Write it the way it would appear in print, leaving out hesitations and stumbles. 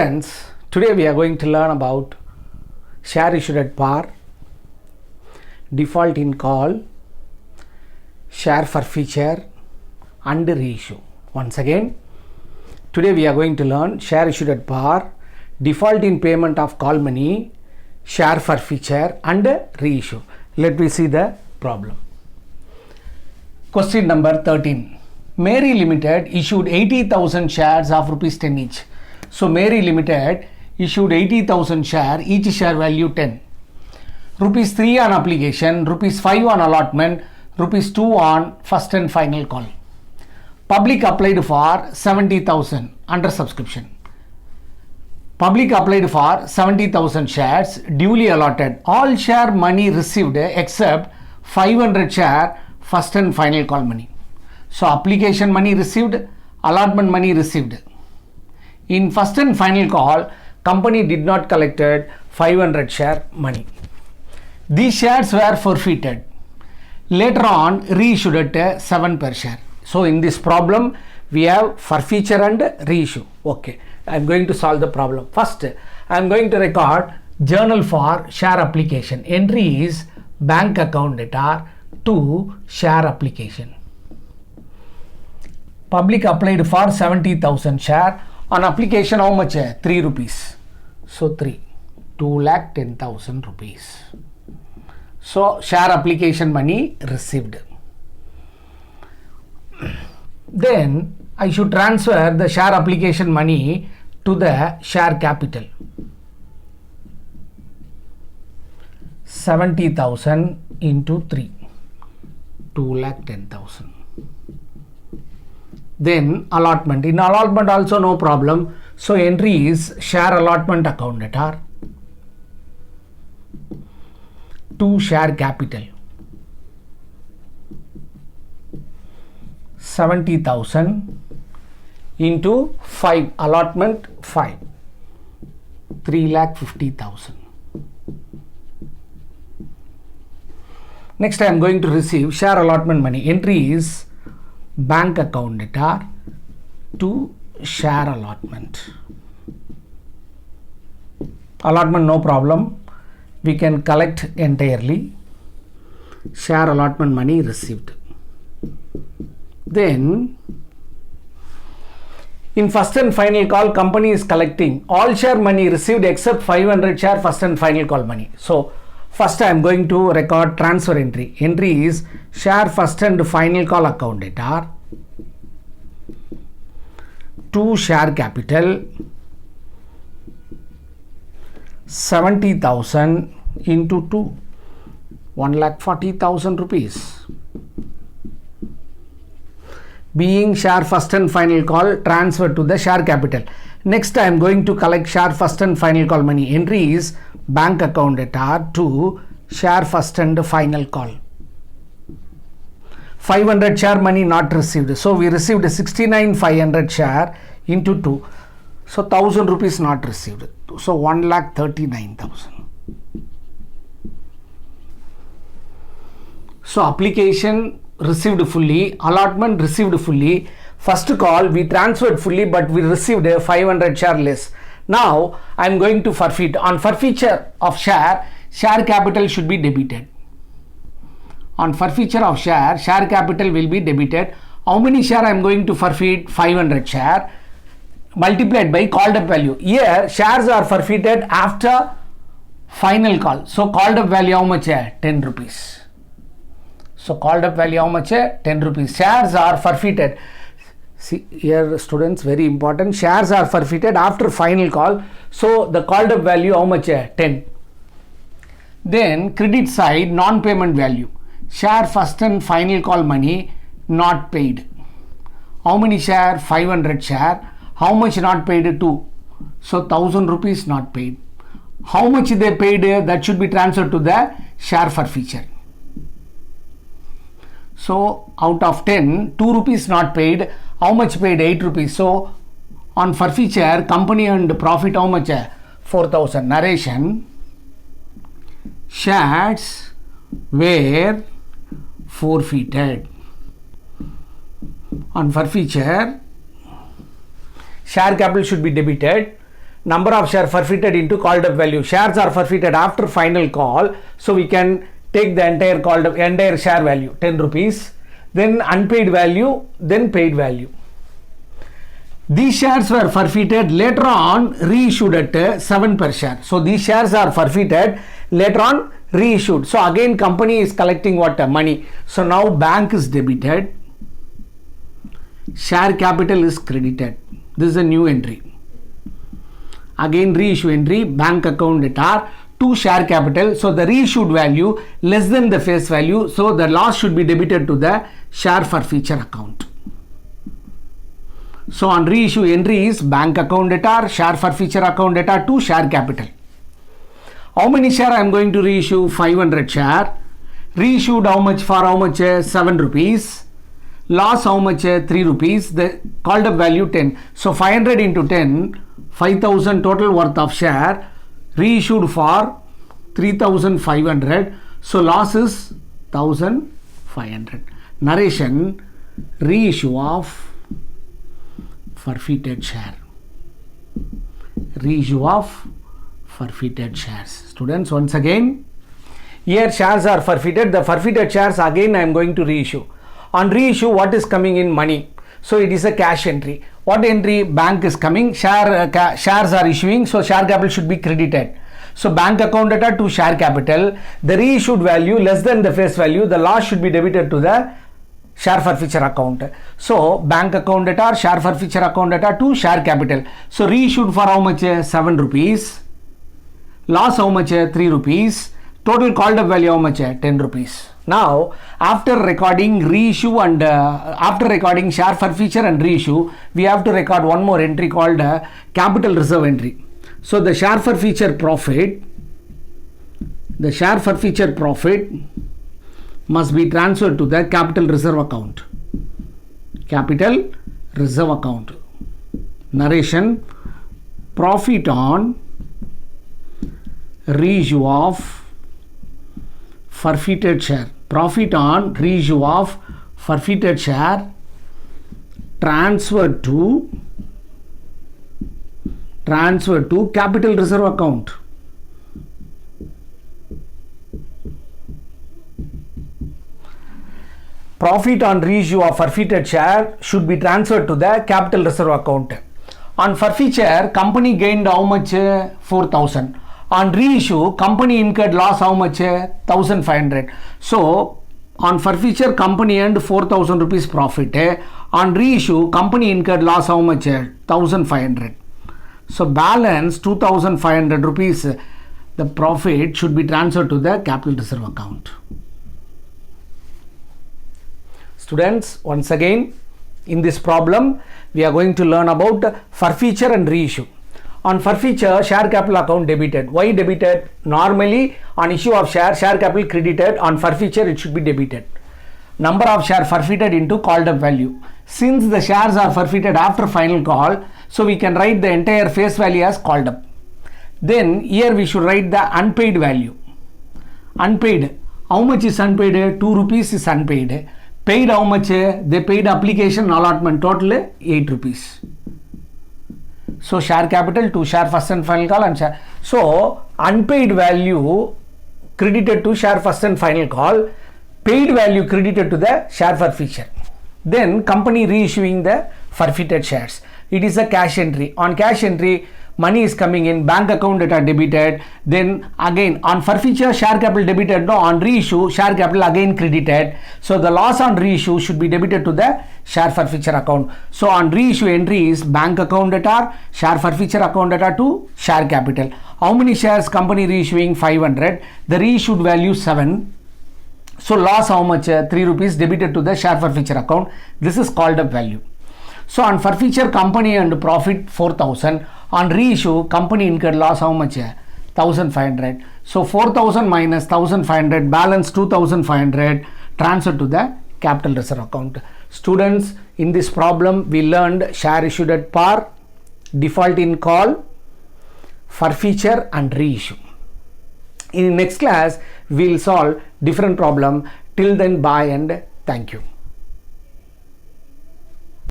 Friends, today we are going to learn about share issued at par, default in call, share forfeiture and reissue. Once again, today we are going to learn share issued at par, default in payment of call money, share forfeiture and reissue. Let me see the problem. Question number 13. Mary Limited issued 80,000 shares of rupees 10 each. So Mary Limited issued 80,000 share, each share value 10. Rupees 3 on application, rupees 5 on allotment, rupees 2 on first and final call. Public applied for 70,000 under subscription. Public applied for 70,000 shares, duly allotted. All share money received except 500 share first and final call money. So application money received, allotment money received. In first and final call, company did not collected 500 share money. These shares were forfeited. Later on, reissued at 7 per share. So in this problem, we have forfeiture and reissue. Okay, I am going to solve the problem. First, I am going to record journal for share application. Entry is bank account data to share application. Public applied for 70,000 share. On application, how much? 3 rupees. So 3. 2,10,000 rupees. So share application money received. Then I should transfer the share application money to the share capital. 70,000 into 3. 2,10,000. Then allotment. In allotment also no problem. So entry is share allotment account data to share capital. 70,000 into 5. Allotment 5. 3,50,000. Next I am going to receive share allotment money. Entry is bank account data to share allotment. Allotment no problem. We can collect entirely. Share allotment money received. Then in first and final call, company is collecting all share money received except 500 share first and final call money. So first I am going to record transfer entry. Entry is share first and final call account data to share capital. 70,000 into 2. 1,40,000 rupees. Being share first and final call, transfer to the share capital. Next I am going to collect share first and final call money. Entry is bank account data to share first and final call. 500 share money not received. So we received 69,500 share into 2. So 1,000 rupees not received. So 1,39,000. So application received fully, allotment received fully. First call we transferred fully, but we received a 500 share less. Now I am going to forfeit. On forfeiture of share capital should be debited. On forfeiture of share capital will be debited. How many share I am going to forfeit? 500 share multiplied by called up value. Here shares are forfeited after final call. So called up value how much? 10 rupees. So called up value how much? 10 rupees. Shares are forfeited. See here students, very important. Shares are forfeited after final call. So the called up value how much? 10. Then credit side non-payment value. Share first and final call money not paid. How many share? 500 share. How much not paid? 2. So 1,000 rupees not paid. How much they paid? That should be transferred to the share forfeiture. So out of 10, 2 rupees not paid. How much paid? 8 rupees. So on forfeiture, company earned profit how much? 4,000. Narration. Shares were forfeited. On forfeiture, share capital should be debited. number of share forfeited into called up value. Shares are forfeited after final call, so we can take the entire share value 10 rupees, then unpaid value, then paid value. These shares were forfeited, later on reissued at 7 per share. So these shares are forfeited, later on reissued. So again company is collecting what? Money. So now bank is debited, share capital is credited. This is a new entry. Again reissue entry, bank account debtor to share capital. So the reissued value less than the face value, so the loss should be debited to the share forfeiture account. So on reissue entry is bank account debtor, share forfeiture account debtor to share capital. How many share I am going to reissue? 500 share. Reissued how much? For how much? 7 rupees. Loss how much? 3 rupees. The called up value 10. So 500 into 10, 5000 total worth of share. Reissued for 3500. So loss is 1500. Narration: reissue of forfeited share. Reissue of forfeited shares. Students, once again, here shares are forfeited. The forfeited shares again I am going to reissue. On reissue, what is coming in? Money. So it is a cash entry. What entry? Bank is coming. Shares are issuing. So share capital should be credited. So bank account debtor to share capital. The reissued value less than the face value. The loss should be debited to the share forfeiture account. So bank account debtor, share forfeiture account debtor to share capital. So reissued for how much? 7 rupees. Loss how much? 3 rupees. Total called up value how much? 10 rupees. Now after recording reissue and after recording share forfeiture and reissue, we have to record one more entry called capital reserve entry. So the share forfeiture profit must be transferred to the capital reserve account. Capital reserve account. Narration: profit on reissue of forfeited share. Profit on reissue of forfeited share transferred to capital reserve account. Profit on reissue of forfeited share should be transferred to the capital reserve account. On forfeiture, company gained how much? 4000. On reissue, company incurred loss how much? 1500. So on forfeiture, company earned 4000 rupees profit. On reissue, company incurred loss how much? 1500. So balance 2500 rupees. The profit should be transferred to the capital reserve account. Students, once again, in this problem, we are going to learn about forfeiture and reissue. On forfeiture, share capital account debited. Why debited? Normally, on issue of share capital credited. On forfeiture, it should be debited. Number of share forfeited into called up value. Since the shares are forfeited after final call, so we can write the entire face value as called up. Then here we should write the unpaid value. Unpaid. How much is unpaid? 2 rupees is unpaid. Paid how much? They paid application allotment, total 8 rupees. So share capital to share first and final call and share. So unpaid value credited to share first and final call, paid value credited to the share forfeiture. Then company reissuing the forfeited shares. It is a cash entry. On cash entry, money is coming in, bank account data debited. Then again on forfeiture, share capital debited. No, on reissue, share capital again credited. So the loss on reissue should be debited to the share forfeiture account. So on reissue entry is bank account data, share forfeiture account data to share capital. How many shares company reissuing? 500. The reissued value 7. So loss how much? 3 rupees debited to the share forfeiture account. This is called up value. So on forfeiture, company earned profit 4000. On reissue, company incurred loss how much? 1500. So 4000 minus 1500, balance 2500, transfer to the capital reserve account. Students, in this problem we learned share issued at par, default in call, forfeiture and reissue. In next class we will solve different problem. Till then, bye and thank you.